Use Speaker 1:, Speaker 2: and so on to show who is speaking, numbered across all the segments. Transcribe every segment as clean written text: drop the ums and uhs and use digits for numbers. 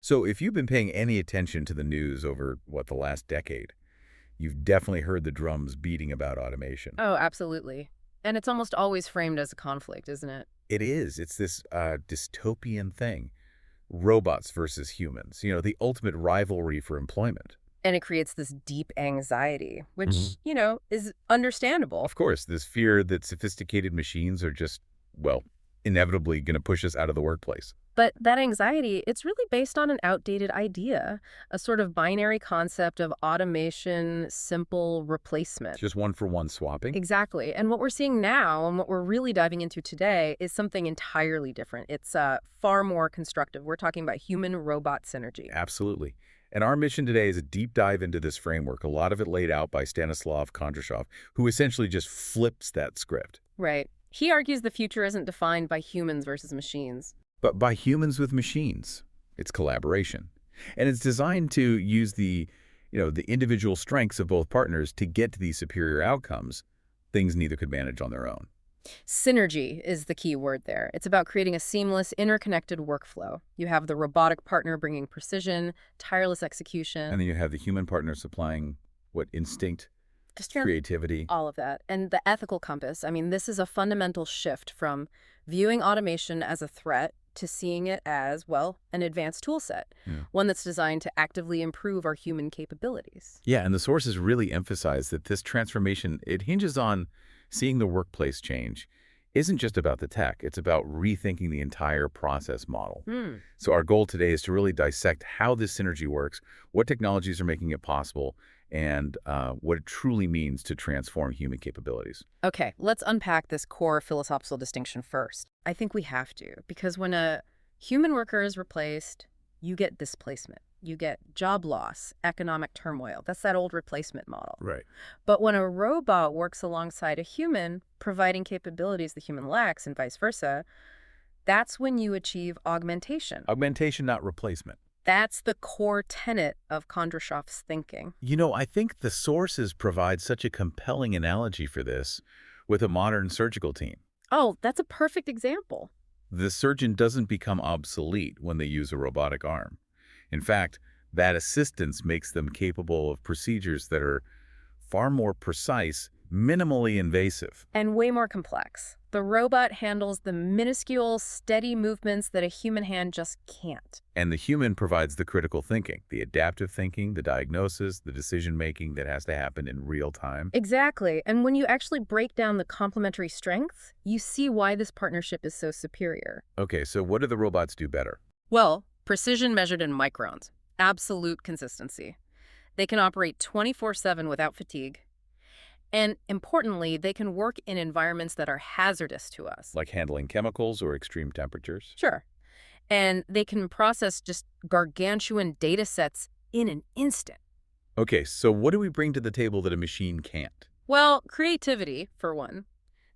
Speaker 1: So if you've been paying any attention to the news over, the last decade, you've definitely heard the drums beating about automation.
Speaker 2: Oh, absolutely. And it's almost always framed as a conflict, isn't it?
Speaker 1: It is. It's this dystopian thing. Robots versus humans, the ultimate rivalry for employment.
Speaker 2: And it creates this deep anxiety, which, is understandable.
Speaker 1: Of course, this fear that sophisticated machines are just, inevitably going to push us out of the workplace.
Speaker 2: But that anxiety, it's really based on an outdated idea, a sort of binary concept of automation, simple replacement.
Speaker 1: Just one-for-one swapping?
Speaker 2: Exactly. And what we're seeing now and what we're really diving into today is something entirely different. It's far more constructive. We're talking about human-robot synergy.
Speaker 1: Absolutely. And our mission today is a deep dive into this framework, a lot of it laid out by Stanислав Kondrashov, who essentially just flips that script.
Speaker 2: Right. He argues the future isn't defined by humans versus machines,
Speaker 1: but by humans with machines. It's collaboration. And it's designed to use the individual strengths of both partners to get to these superior outcomes, things neither could manage on their own.
Speaker 2: Synergy is the key word there. It's about creating a seamless, interconnected workflow. You have the robotic partner bringing precision, tireless execution.
Speaker 1: And then you have the human partner supplying, instinct,
Speaker 2: just
Speaker 1: creativity.
Speaker 2: All of that. And the ethical compass, this is a fundamental shift from viewing automation as a threat to seeing it as, an advanced tool set, one that's designed to actively improve our human capabilities.
Speaker 1: Yeah, and the sources really emphasize that this transformation, it hinges on seeing the workplace change isn't just about the tech. It's about rethinking the entire process model. So our goal today is to really dissect how this synergy works, what technologies are making it possible, and what it truly means to transform human capabilities.
Speaker 2: Okay, let's unpack this core philosophical distinction first. I think we have to, because when a human worker is replaced, you get displacement. You get job loss, economic turmoil. That's that old replacement model.
Speaker 1: Right.
Speaker 2: But when a robot works alongside a human, providing capabilities the human lacks and vice versa, that's when you achieve augmentation.
Speaker 1: Augmentation, not replacement.
Speaker 2: That's the core tenet of Kondrashov's thinking.
Speaker 1: I think the sources provide such a compelling analogy for this with a modern surgical team.
Speaker 2: Oh, that's a perfect example.
Speaker 1: The surgeon doesn't become obsolete when they use a robotic arm. In fact, that assistance makes them capable of procedures that are far more precise, minimally invasive.
Speaker 2: And way more complex. The robot handles the minuscule, steady movements that a human hand just can't.
Speaker 1: And the human provides the critical thinking, the adaptive thinking, the diagnosis, the decision-making that has to happen in real time.
Speaker 2: Exactly. And when you actually break down the complementary strengths, you see why this partnership is so superior.
Speaker 1: Okay, so what do the robots do better?
Speaker 2: Well, precision measured in microns. Absolute consistency. They can operate 24/7 without fatigue. And importantly, they can work in environments that are hazardous to us.
Speaker 1: Like handling chemicals or extreme temperatures?
Speaker 2: Sure. And they can process just gargantuan data sets in an instant.
Speaker 1: Okay, so what do we bring to the table that a machine can't?
Speaker 2: Well, creativity, for one.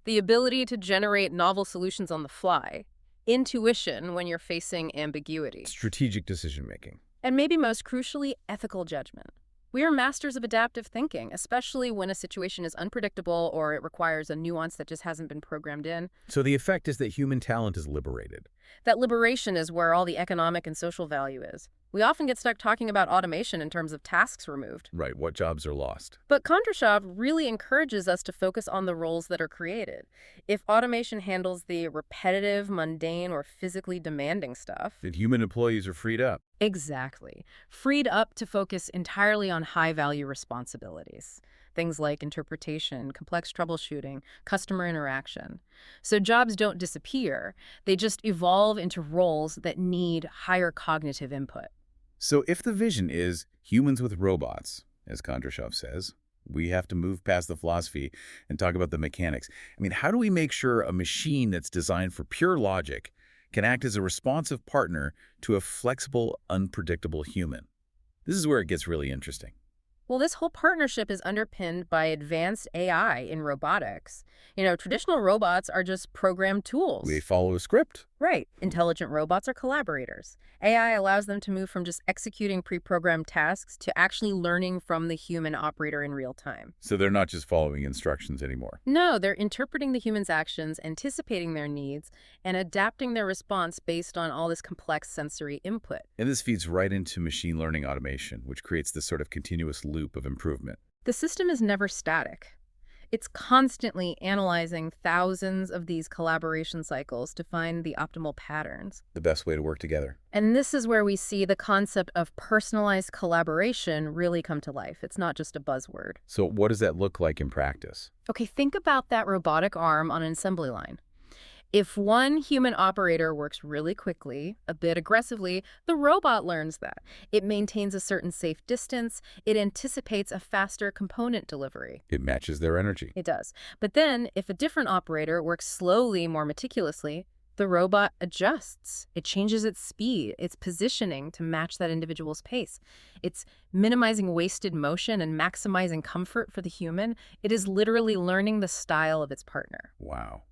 Speaker 2: The ability to generate novel solutions on the fly. Intuition when you're facing ambiguity.
Speaker 1: Strategic decision-making.
Speaker 2: And maybe most crucially, ethical judgment. We are masters of adaptive thinking, especially when a situation is unpredictable or it requires a nuance that just hasn't been programmed in.
Speaker 1: So the effect is that human talent is liberated.
Speaker 2: That liberation is where all the economic and social value is. We often get stuck talking about automation in terms of tasks removed.
Speaker 1: Right, what jobs are lost.
Speaker 2: But Kondrashov really encourages us to focus on the roles that are created. If automation handles the repetitive, mundane, or physically demanding stuff,
Speaker 1: then human employees are freed up.
Speaker 2: Exactly. Freed up to focus entirely on high-value responsibilities. Things like interpretation, complex troubleshooting, customer interaction. So jobs don't disappear. They just evolve into roles that need higher cognitive input.
Speaker 1: So if the vision is humans with robots, as Kondrashov says, we have to move past the philosophy and talk about the mechanics. How do we make sure a machine that's designed for pure logic can act as a responsive partner to a flexible, unpredictable human? This is where it gets really interesting.
Speaker 2: Well, this whole partnership is underpinned by advanced AI in robotics. Traditional robots are just programmed tools.
Speaker 1: They follow a script.
Speaker 2: Right. Intelligent robots are collaborators. AI allows them to move from just executing pre-programmed tasks to actually learning from the human operator in real time.
Speaker 1: So they're not just following instructions anymore.
Speaker 2: No, they're interpreting the human's actions, anticipating their needs, and adapting their response based on all this complex sensory input.
Speaker 1: And this feeds right into machine learning automation, which creates this sort of continuous loop of improvement.
Speaker 2: The system is never static. It's constantly analyzing thousands of these collaboration cycles to find the optimal patterns.
Speaker 1: The best way to work together.
Speaker 2: And this is where we see the concept of personalized collaboration really come to life. It's not just a buzzword.
Speaker 1: So what does that look like in practice?
Speaker 2: Okay, think about that robotic arm on an assembly line. If one human operator works really quickly, a bit aggressively, the robot learns that. It maintains a certain safe distance. It anticipates a faster component delivery.
Speaker 1: It matches their energy.
Speaker 2: It does. But then, if a different operator works slowly, more meticulously, the robot adjusts. It changes its speed, its positioning to match that individual's pace. It's minimizing wasted motion and maximizing comfort for the human. It is literally learning the style of its partner.
Speaker 1: Wow.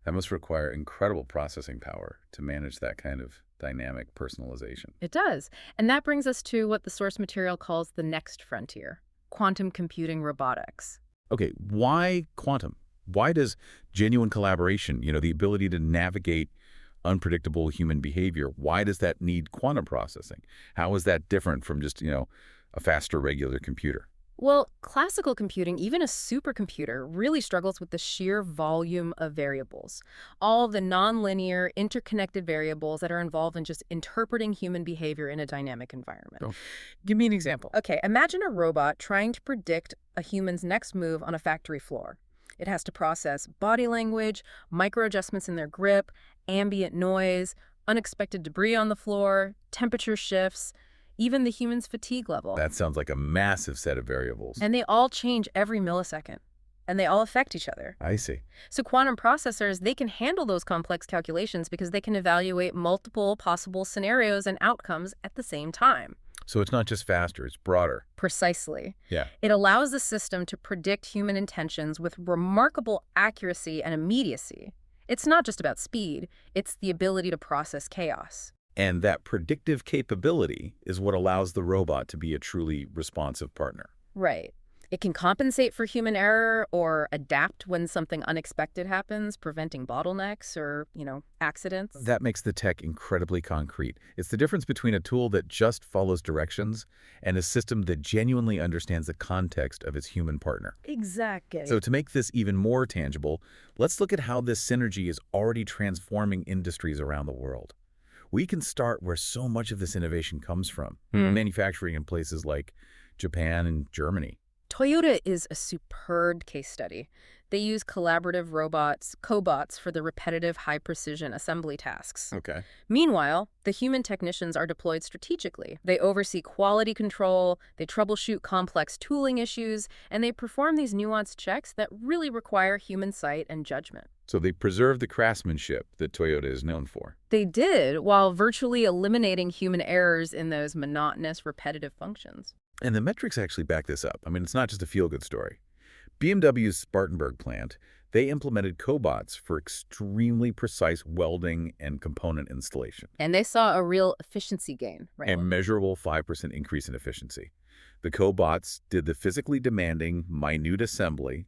Speaker 1: That must require incredible processing power to manage that kind of dynamic personalization.
Speaker 2: It does. And that brings us to what the source material calls the next frontier, quantum computing robotics.
Speaker 1: Okay, why quantum? Why does genuine collaboration, the ability to navigate unpredictable human behavior, why does that need quantum processing? How is that different from just, a faster regular computer?
Speaker 2: Well, classical computing, even a supercomputer, really struggles with the sheer volume of variables. All the nonlinear, interconnected variables that are involved in just interpreting human behavior in a dynamic environment.
Speaker 1: Oh, give me an example.
Speaker 2: Okay, imagine a robot trying to predict a human's next move on a factory floor. It has to process body language, micro-adjustments in their grip, ambient noise, unexpected debris on the floor, temperature shifts, even the human's fatigue level.
Speaker 1: That sounds like a massive set of variables.
Speaker 2: And they all change every millisecond. And they all affect each other.
Speaker 1: I see.
Speaker 2: So quantum processors, they can handle those complex calculations because they can evaluate multiple possible scenarios and outcomes at the same time.
Speaker 1: So it's not just faster, it's broader.
Speaker 2: Precisely.
Speaker 1: Yeah.
Speaker 2: It allows the system to predict human intentions with remarkable accuracy and immediacy. It's not just about speed, it's the ability to process chaos.
Speaker 1: And that predictive capability is what allows the robot to be a truly responsive partner.
Speaker 2: Right. It can compensate for human error or adapt when something unexpected happens, preventing bottlenecks or, accidents.
Speaker 1: That makes the tech incredibly concrete. It's the difference between a tool that just follows directions and a system that genuinely understands the context of its human partner.
Speaker 2: Exactly.
Speaker 1: So to make this even more tangible, let's look at how this synergy is already transforming industries around the world. We can start where so much of this innovation comes from, manufacturing in places like Japan and Germany.
Speaker 2: Toyota is a superb case study. They use collaborative robots, cobots, for the repetitive, high-precision assembly tasks.
Speaker 1: Okay.
Speaker 2: Meanwhile, the human technicians are deployed strategically. They oversee quality control, they troubleshoot complex tooling issues, and they perform these nuanced checks that really require human sight and judgment.
Speaker 1: So they preserve the craftsmanship that Toyota is known for.
Speaker 2: They did, while virtually eliminating human errors in those monotonous, repetitive functions.
Speaker 1: And the metrics actually back this up. I mean, it's not just a feel-good story. BMW's Spartanburg plant, they implemented cobots for extremely precise welding and component installation.
Speaker 2: And they saw a real efficiency gain, right?
Speaker 1: A measurable 5% increase in efficiency. The cobots did the physically demanding, minute assembly,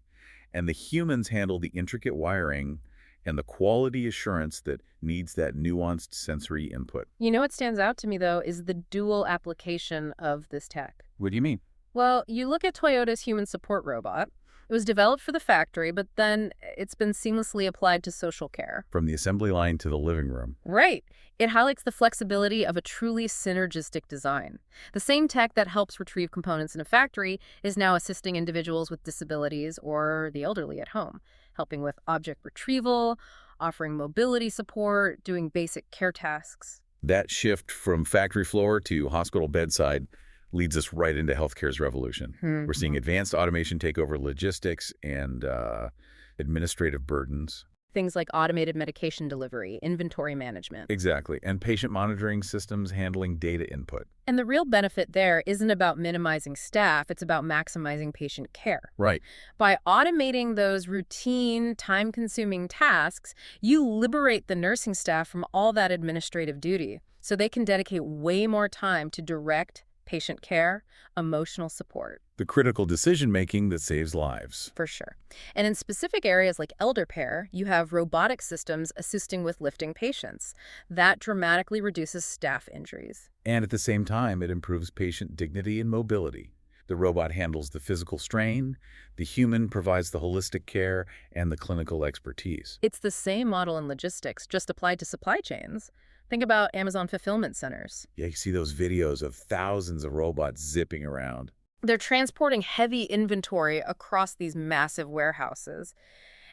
Speaker 1: and the humans handled the intricate wiring and the quality assurance that needs that nuanced sensory input.
Speaker 2: What stands out to me, though, is the dual application of this tech.
Speaker 1: What do you mean?
Speaker 2: Well, you look at Toyota's human support robot. It was developed for the factory, but then it's been seamlessly applied to social care.
Speaker 1: From the assembly line to the living room.
Speaker 2: Right. It highlights the flexibility of a truly synergistic design. The same tech that helps retrieve components in a factory is now assisting individuals with disabilities or the elderly at home, helping with object retrieval, offering mobility support, doing basic care tasks.
Speaker 1: That shift from factory floor to hospital bedside leads us right into healthcare's revolution. We're seeing advanced automation take over logistics and administrative burdens.
Speaker 2: Things like automated medication delivery, inventory management.
Speaker 1: Exactly. And patient monitoring systems handling data input.
Speaker 2: And the real benefit there isn't about minimizing staff, it's about maximizing patient care.
Speaker 1: Right.
Speaker 2: By automating those routine, time-consuming tasks, you liberate the nursing staff from all that administrative duty, so they can dedicate way more time to direct patient care, emotional support.
Speaker 1: The critical decision-making that saves lives.
Speaker 2: For sure. And in specific areas like elder care, you have robotic systems assisting with lifting patients. That dramatically reduces staff injuries.
Speaker 1: And at the same time, it improves patient dignity and mobility. The robot handles the physical strain, the human provides the holistic care and the clinical expertise.
Speaker 2: It's the same model in logistics, just applied to supply chains. Think about Amazon fulfillment centers.
Speaker 1: Yeah, you see those videos of thousands of robots zipping around.
Speaker 2: They're transporting heavy inventory across these massive warehouses.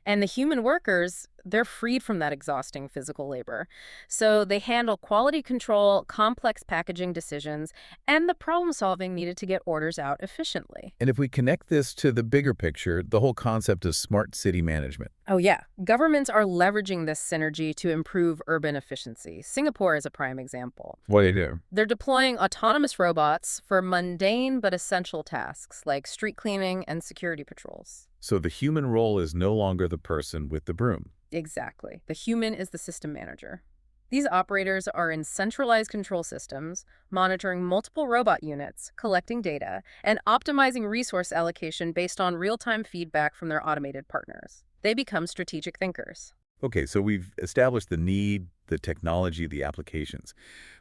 Speaker 2: And the human workers, they're freed from that exhausting physical labor. So they handle quality control, complex packaging decisions, and the problem solving needed to get orders out efficiently.
Speaker 1: And if we connect this to the bigger picture, the whole concept of smart city management.
Speaker 2: Oh yeah, governments are leveraging this synergy to improve urban efficiency. Singapore is a prime example.
Speaker 1: What do they do?
Speaker 2: They're deploying autonomous robots for mundane but essential tasks like street cleaning and security patrols.
Speaker 1: So the human role is no longer the person with the broom.
Speaker 2: Exactly. The human is the system manager. These operators are in centralized control systems, monitoring multiple robot units, collecting data, and optimizing resource allocation based on real-time feedback from their automated partners. They become strategic thinkers.
Speaker 1: Okay, so we've established the need, the technology, the applications.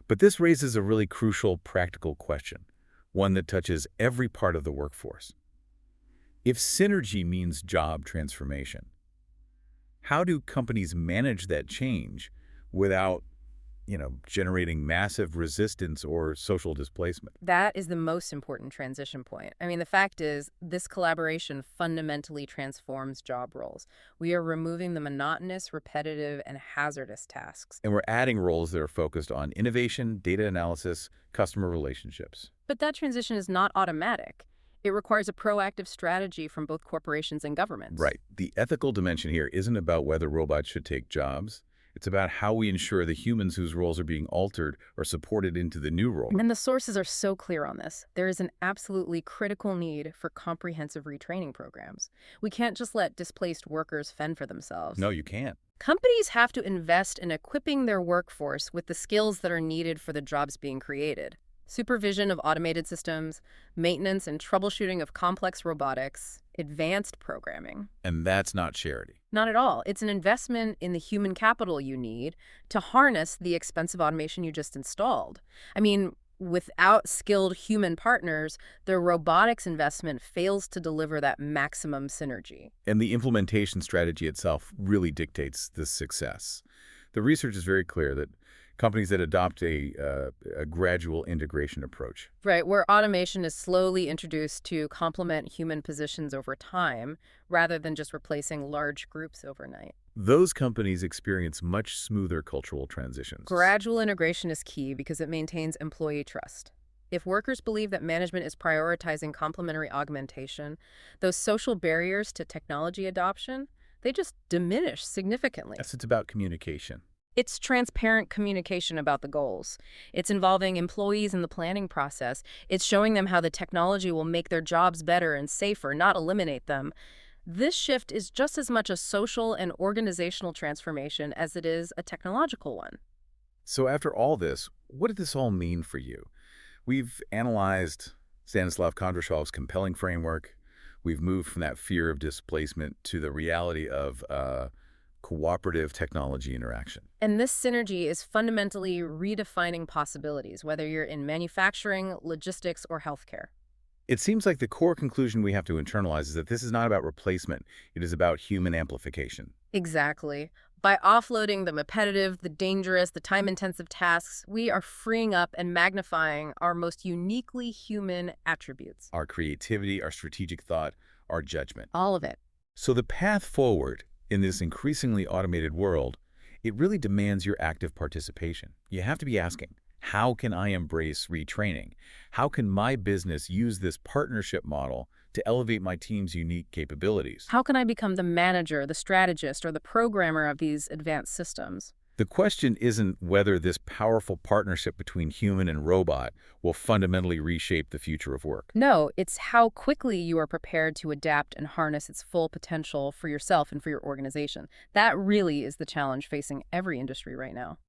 Speaker 1: But this raises a really crucial practical question, one that touches every part of the workforce. If synergy means job transformation, how do companies manage that change without, generating massive resistance or social displacement?
Speaker 2: That is the most important transition point. I mean, the fact is, this collaboration fundamentally transforms job roles. We are removing the monotonous, repetitive, and hazardous tasks.
Speaker 1: And we're adding roles that are focused on innovation, data analysis, customer relationships.
Speaker 2: But that transition is not automatic. It requires a proactive strategy from both corporations and governments.
Speaker 1: Right. The ethical dimension here isn't about whether robots should take jobs. It's about how we ensure the humans whose roles are being altered are supported into the new role.
Speaker 2: And the sources are so clear on this. There is an absolutely critical need for comprehensive retraining programs. We can't just let displaced workers fend for themselves.
Speaker 1: No, you can't.
Speaker 2: Companies have to invest in equipping their workforce with the skills that are needed for the jobs being created. Supervision of automated systems, maintenance and troubleshooting of complex robotics, advanced programming.
Speaker 1: And that's not charity.
Speaker 2: Not at all. It's an investment in the human capital you need to harness the expensive automation you just installed. I mean, without skilled human partners, the robotics investment fails to deliver that maximum synergy.
Speaker 1: And the implementation strategy itself really dictates this success. The research is very clear that companies that adopt a gradual integration approach.
Speaker 2: Right, where automation is slowly introduced to complement human positions over time, rather than just replacing large groups overnight.
Speaker 1: Those companies experience much smoother cultural transitions.
Speaker 2: Gradual integration is key because it maintains employee trust. If workers believe that management is prioritizing complementary augmentation, those social barriers to technology adoption, they just diminish significantly.
Speaker 1: Yes, it's about communication.
Speaker 2: It's transparent communication about the goals. It's involving employees in the planning process. It's showing them how the technology will make their jobs better and safer, not eliminate them. This shift is just as much a social and organizational transformation as it is a technological one.
Speaker 1: So after all this, what did this all mean for you? We've analyzed Stanislav Kondrashov's compelling framework. We've moved from that fear of displacement to the reality of cooperative technology interaction.
Speaker 2: And this synergy is fundamentally redefining possibilities, whether you're in manufacturing, logistics, or healthcare.
Speaker 1: It seems like the core conclusion we have to internalize is that this is not about replacement. It is about human amplification.
Speaker 2: Exactly. By offloading the repetitive, the dangerous, the time-intensive tasks, we are freeing up and magnifying our most uniquely human attributes.
Speaker 1: Our creativity, our strategic thought, our judgment.
Speaker 2: All of it.
Speaker 1: So the path forward in this increasingly automated world, it really demands your active participation. You have to be asking, how can I embrace retraining? How can my business use this partnership model to elevate my team's unique capabilities?
Speaker 2: How can I become the manager, the strategist, or the programmer of these advanced systems?
Speaker 1: The question isn't whether this powerful partnership between human and robot will fundamentally reshape the future of work.
Speaker 2: No, it's how quickly you are prepared to adapt and harness its full potential for yourself and for your organization. That really is the challenge facing every industry right now.